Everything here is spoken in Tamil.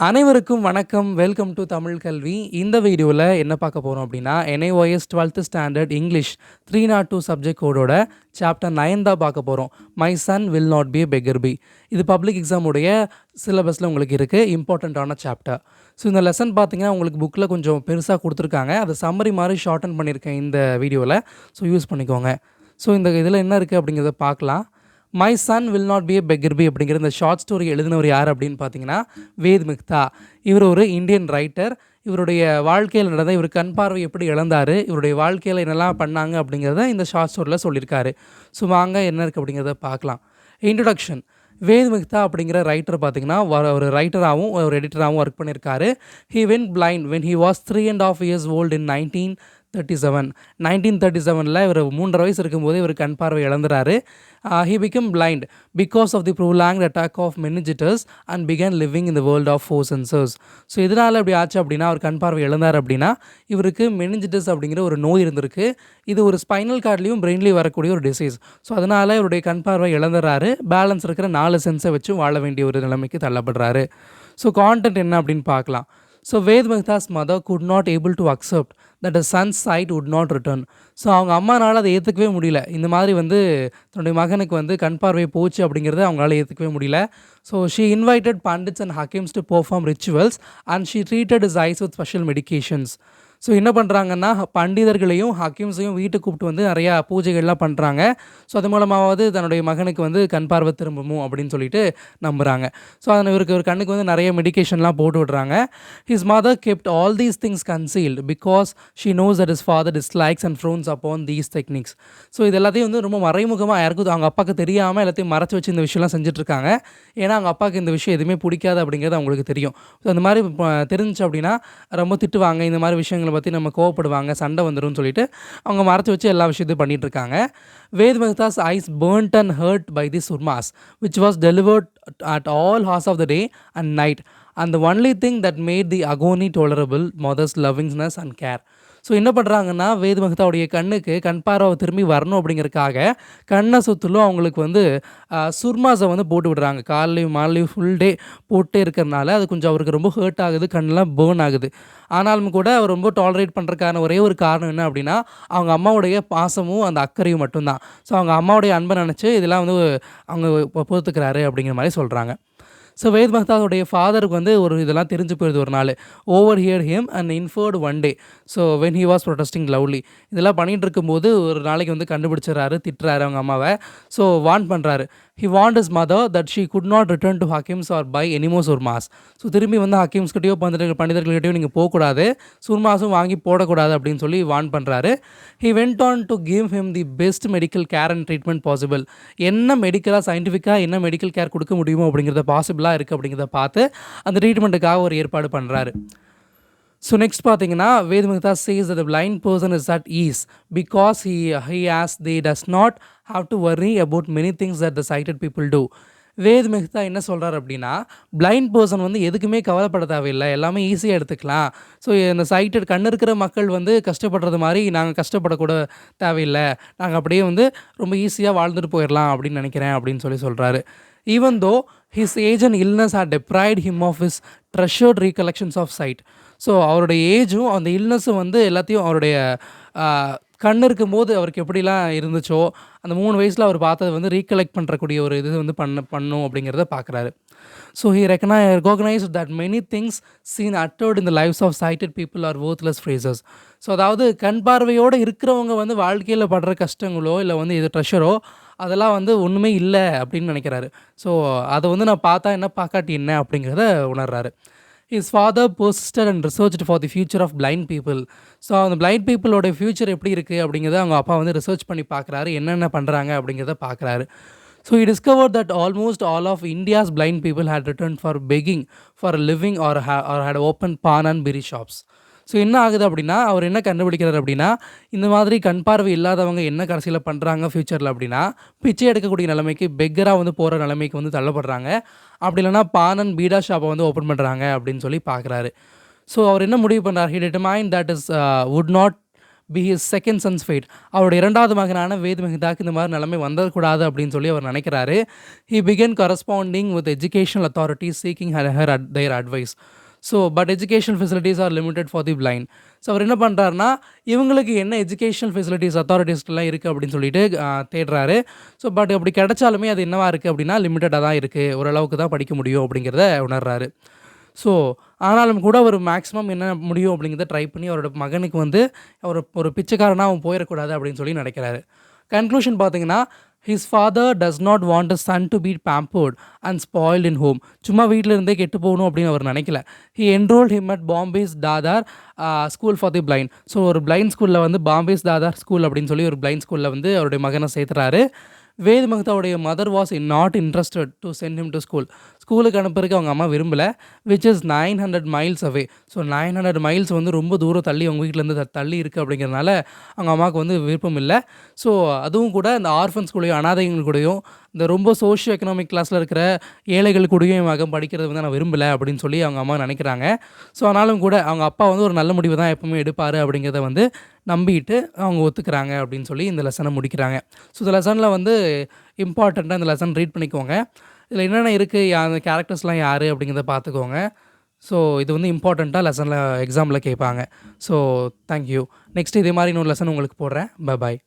அனைவருக்கும் வணக்கம். வெல்கம் டு தமிழ் கல்வி. இந்த வீடியோவில் என்ன பார்க்க போகிறோம் அப்படின்னா NIOS 12th standard English 302 subject கோடோட சாப்டர் 9 தான் பார்க்க போகிறோம். My son will not be beggar be. இது பப்ளிக் எக்ஸாமுடைய சிலபஸில் உங்களுக்கு இருக்குது, இம்பார்ட்டண்ட்டான சாப்டர். ஸோ இந்த லெசன் பார்த்தீங்கன்னா உங்களுக்கு புக்கில் கொஞ்சம் பெருசாக கொடுத்துருக்காங்க. அதை சம்மரி மாதிரி ஷார்டன் பண்ணியிருக்கேன் இந்த வீடியோவில். ஸோ யூஸ் பண்ணிக்கோங்க. ஸோ இந்த இதில் என்ன இருக்குது அப்படிங்கிறத பார்க்கலாம். My son will not be a beggar be அப்படிங்கிற இந்த ஷார்ட் ஸ்டோரி எழுதினவர் யார் அப்படின்னு பார்த்தீங்கன்னா வேத் மிக்தா. இவர் ஒரு இந்தியன் ரைட்டர். இவருடைய வாழ்க்கையில் நடந்த இவர் கண் பார்வை எப்படி இழந்தார், இவருடைய வாழ்க்கையில் என்னெல்லாம் பண்ணாங்க அப்படிங்கிறத இந்த ஷார்ட் ஸ்டோரியில் சொல்லியிருக்காரு. ஸோ வாங்க என்ன இருக்குது அப்படிங்கிறத பார்க்கலாம். இன்ட்ரொடக்ஷன். வேத் மிக்தா அப்படிங்கிற ரைட்டர் பார்த்தீங்கன்னா ஒரு ரைட்டராகவும் ஒரு எடிட்டராகவும் ஒர்க் பண்ணியிருக்காரு. He went blind when he was 3.5 years old in 1937. இவர் 3.5 வயசு இருக்கும்போது இவர் கண் பார்வை இழந்துறாரு. He became blind because of the prolonged attack of meningitis and began living in the world of four senses. So இதனால் அப்படி ஆச்சு அப்படின்னா அவர் கண் பார்வை இழந்தார் அப்படின்னா இவருக்கு மெனிஞ்சிட்டிஸ் அப்படிங்கிற ஒரு நோய் இருந்திருக்கு. இது ஒரு ஸ்பைனல் கார்ட்லேயும் பிரெயின்லேயும் வரக்கூடிய ஒரு டிசீஸ். ஸோ அதனால் இவருடைய கண் பார்வை இழந்துறாரு. பேலன்ஸ் இருக்கிற 4 சென்ஸை வச்சு வாழ வேண்டிய ஒரு நிலைமைக்கு தள்ளப்படுறாரு. ஸோ கான்டென்ட் என்ன அப்படின்னு பார்க்கலாம். So Ved Mehta's mother could not able to accept that a son's sight would not return. So அவங்க அம்மானால் அதை ஏற்றுக்கவே முடியல. இந்த மாதிரி தன்னுடைய மகனுக்கு கண் பார்வை போச்சு அப்படிங்கிறத அவங்களால ஏற்றுக்கவே முடியல. So she invited pundits and hakims to perform rituals and she treated his eyes with special medications. So என்ன பண்ணுறாங்கன்னா பண்டிதர்களையும் ஹக்கீம்ஸையும் வீட்டுக்கு கூப்பிட்டு நிறையா பூஜைகள்லாம் பண்ணுறாங்க. ஸோ அது மூலமாவது தன்னுடைய மகனுக்கு கண் பார்வை திரும்பவும் அப்படின்னு சொல்லிட்டு நம்புகிறாங்க. ஸோ அதனால் இவருக்கு ஒரு கண்ணுக்கு நிறைய மெடிக்கேஷன்லாம் போட்டு விடுறாங்க. His mother kept all these things concealed because she knows that is father dislikes and France upon these techniques. So இது எல்லாத்தையும் ரொம்ப மறைமுகமாக யாருக்கும் அவங்க அப்பாவுக்கு தெரியாமல் எல்லாத்தையும் மறைச்சி வச்சு இந்த விஷயம்லாம் செஞ்சுட்ருக்காங்க. ஏன்னா அவங்க அப்பாவுக்கு இந்த விஷயம் எதுவுமே பிடிக்காது அப்படிங்கிறது அவங்களுக்கு தெரியும். ஸோ அந்த மாதிரி தெரிஞ்சிச்சு அப்படின்னா ரொம்ப திட்டுவாங்க, இந்த மாதிரி விஷயங்களை பற்றி நம்ம கோவப்படுவாங்க, சண்டை வந்துடும் சொல்லிட்டு அவங்க மறைச்சி வச்சு எல்லா விஷயத்தையும் பண்ணிகிட்டு இருக்காங்க. Ved Mehta's eyes burnt and hurt by the surmas which was delivered at all hours of the day and night, and the only thing that made the agony tolerable mother's lovingness and care. So என்ன பண்ணுறாங்கன்னா வேத் மிக்தாவுடைய கண்ணுக்கு கண் பார்வை திரும்பி வரணும் அப்படிங்கிறதுக்காக கண்ணை சுற்றிலும் அவங்களுக்கு சுர்மாஸை போட்டு விடுறாங்க. காலையும் மாலையும் ஃபுல் டே போட்டே இருக்கிறனால அது கொஞ்சம் அவருக்கு ரொம்ப ஹர்ட் ஆகுது, கண்ணெலாம் பேர்ன் ஆகுது. ஆனாலும் கூட அவர் ரொம்ப டாலரேட் பண்ணுறதுக்கான ஒரே ஒரு காரணம் என்ன அப்படின்னா அவங்க அம்மாவுடைய பாசமும் அந்த அக்கறையும் மட்டும்தான். ஸோ அவங்க அம்மாவுடைய அன்பை நினச்சி இதெல்லாம் அவங்க பொறுத்துக்கிறாரு அப்படிங்கிற மாதிரி சொல்கிறாங்க. ஸோ வேத் மிக்தாவுடைய ஃபாதருக்கு ஒரு இதெல்லாம் தெரிஞ்சு போயிடுது ஒரு நாள். Over here him and informed one day. So when he was protesting lovely. இதெல்லாம் பண்ணிகிட்டு இருக்கும்போது ஒரு நாளைக்கு கண்டுபிடிச்சிடறாரு, திட்டுறாரு அவங்க அம்மாவை. ஸோ வார்ன் பண்ணுறாரு. He want his mother that she could not return to hakims or by anymore surmas. So திரும்பி ஹக்கீம்ஸ்கிட்டையோ பண்டிதர்கள்கிட்டையோ நீங்கள் போகக்கூடாது, சுர்மாஸும் வாங்கி போடக்கூடாது அப்படின்னு சொல்லி வார்ன் பண்ணுறாரு. He went on to give him the best medical care and treatment possible. என்ன மெடிக்கலாக சயின்டிஃபிக்காக என்ன மெடிக்கல் கேர் கொடுக்க முடியுமோ அப்படிங்கிறத பாசிபிளாக இருக்குது அப்படிங்கிறத பார்த்து அந்த ட்ரீட்மெண்ட்டுக்காக ஒரு ஏற்பாடு பண்ணுறாரு. ஸோ நெக்ஸ்ட் பார்த்தீங்கன்னா Ved Mehta says that the blind person is at ease because they does not have to worry about many things that the sighted people do. Ved Mehta என்ன சொல்கிறார் அப்படின்னா பிளைண்ட் பர்சன் எதுக்குமே கவலைப்பட தேவையில்லை, எல்லாமே ஈஸியாக எடுத்துக்கலாம். ஸோ இந்த சைட்டட் கண் இருக்கிற மக்கள் கஷ்டப்படுறது மாதிரி நாங்கள் கஷ்டப்படக்கூட தேவையில்லை, நாங்கள் அப்படியே ரொம்ப ஈஸியாக வாழ்ந்துட்டு போயிடலாம் அப்படின்னு நினைக்கிறேன் அப்படின்னு சொல்கிறாரு. Even though his age and illness had deprived him of his treasured recollections of sight. So அவருடைய ஏஜும் அந்த இல்னஸும் எல்லாத்தையும் அவருடைய கண் இருக்கும்போது அவருக்கு எப்படிலாம் இருந்துச்சோ அந்த 3 வயசில் அவர் பார்த்தது ரீகலெக்ட் பண்ணுறக்கூடிய ஒரு இது பண்ணும் அப்படிங்கிறத பார்க்குறாரு. So he recognized that many things seen uttered in the lives of sighted people are worthless phrases. So அதாவது கண் பார்வையோடு இருக்கிறவங்க வாழ்க்கையில் படுற கஷ்டங்களோ இல்லை இது ட்ரெஷரோ அதெல்லாம் ஒன்றுமே இல்லை அப்படின்னு நினைக்கிறாரு. ஸோ அதை நான் பார்த்தா என்ன, பார்க்காட்டி என்ன அப்படிங்கிறத உணர்றாரு. His father persisted and researched for the future of blind people. So அந்த பிளைண்ட் பீப்புளோட ஃப்யூச்சர் எப்படி இருக்குது அப்படிங்கிறத அவங்க அப்பா ரிசர்ச் பண்ணி பார்க்குறாரு, என்னென்ன பண்ணுறாங்க அப்படிங்கிறத பார்க்குறாரு. So he discovered that almost all of India's blind people had returned for begging for a living or had opened pawn and beeri shops. So என்ன ஆகுது அப்படின்னா அவர் என்ன கண்டுபிடிக்கிறார் அப்படின்னா இந்த மாதிரி கண் பார்வை இல்லாதவங்க என்ன கடைசியில் பண்ணுறாங்க ஃப்யூச்சரில் அப்படின்னா பிச்சை எடுக்கக்கூடிய நிலைமைக்கு, பெக்கராக போகிற நிலைமைக்கு தள்ளப்படுறாங்க. அப்படி இல்லைனா பான் அண்ட் பீடா ஷாப்பை ஓப்பன் பண்ணுறாங்க அப்படின்னு சொல்லி பார்க்குறாரு. ஸோ அவர் என்ன முடிவு பண்ணுறார், he determined that is would not be his second son's fate. அவருடைய 2வது மகனான வேத் மெஹ்தாக்கு இந்த மாதிரி நிலைமை வந்துடக்கூடாது அப்படின்னு சொல்லி அவர் நினைக்கிறாரு. He began corresponding with educational authorities seeking their advice. So but educational facilities are limited for the blind. So அவர் என்ன பண்ணுறாருனா, இவங்களுக்கு என்ன எஜுகேஷனல் ஃபெசிலிட்டிஸ் அத்தாரிட்டிஸ்லாம் இருக்குது அப்படின்னு சொல்லிட்டு தேடுறாரு. ஸோ பட் அப்படி கிடைச்சாலுமே அது என்னவா இருக்குது அப்படின்னா லிமிட்டடாக தான் இருக்குது, ஓரளவுக்கு தான் படிக்க முடியும் அப்படிங்கிறத உணர்றாரு. ஸோ ஆனாலும் கூட அவர் மேக்ஸிமம் என்ன முடியும் அப்படிங்கிறத ட்ரை பண்ணி அவரோட மகனுக்கு வந்து ஒரு பிச்சைக்காரனாக அவன் போயிடக்கூடாது அப்படின்னு சொல்லி நினைக்கிறாரு. கன்க்ளூஷன் பார்த்தீங்கன்னா, his father does not want a son to be pampered and spoiled in home. சும்மா வீட்டில் இருந்தே கெட்டு போகணும் அப்படின்னு அவர் நினைக்கல. He enrolled him at Bombay's Dadar school for the blind. So ஒரு பிளைண்ட் ஸ்கூலில் வந்து பாம்பேஸ் தாதார் ஸ்கூல் அப்படின்னு சொல்லி ஒரு பிளைண்ட் ஸ்கூலில் வந்து அவருடைய மகனை சேர்த்துறாரு. வேத் மெஹ்தாவுடைய mother was not interested to send him to school. ஸ்கூலுக்கு அனுப்புறதுக்கு அவங்க அம்மா விரும்பலை. Which is 900 miles away. So 900 miles வந்து ரொம்ப தூரம் தள்ளி அவங்க வீட்டிலேருந்து தள்ளி இருக்குது அப்படிங்கிறதுனால அவங்க அம்மாவுக்கு வந்து விருப்பம் இல்லை. ஸோ அதுவும் கூட இந்த ஆர்ஃபன் ஸ்கூலையும் அனாதைகள் கூடயும் இந்த ரொம்ப சோஷியோ எக்கனாமிக் கிளாஸில் இருக்கிற ஏழைகள் கூடயும் என் மகன் படிக்கிறது வந்து நான் விரும்பலை அப்படின்னு சொல்லி அவங்க அம்மா நினைக்கிறாங்க. ஸோ ஆனாலும் கூட அவங்க அப்பா வந்து ஒரு நல்ல முடிவு தான் எப்பவுமே எடுப்பார் அப்படிங்கிறத வந்து நம்பிட்டு அவங்க ஒத்துக்கிறாங்க அப்படின்னு சொல்லி இந்த லெசனை முடிக்கிறாங்க. ஸோ இந்த லெசனில் வந்து இம்பார்ட்டண்ட்டாக இந்த லெசன் ரீட் பண்ணிக்கோங்க. இதில் என்னென்ன இருக்குது, அந்த கேரக்டர்ஸ்லாம் யார் அப்படிங்கிறத பார்த்துக்கோங்க. ஸோ இது வந்து இம்பார்ட்டண்ட்டாக லெசனில் எக்ஸாமில் கேட்பாங்க. So thank you. நெக்ஸ்ட் இதே மாதிரி இன்னொரு லெசன் உங்களுக்கு போடுறேன். Bye bye.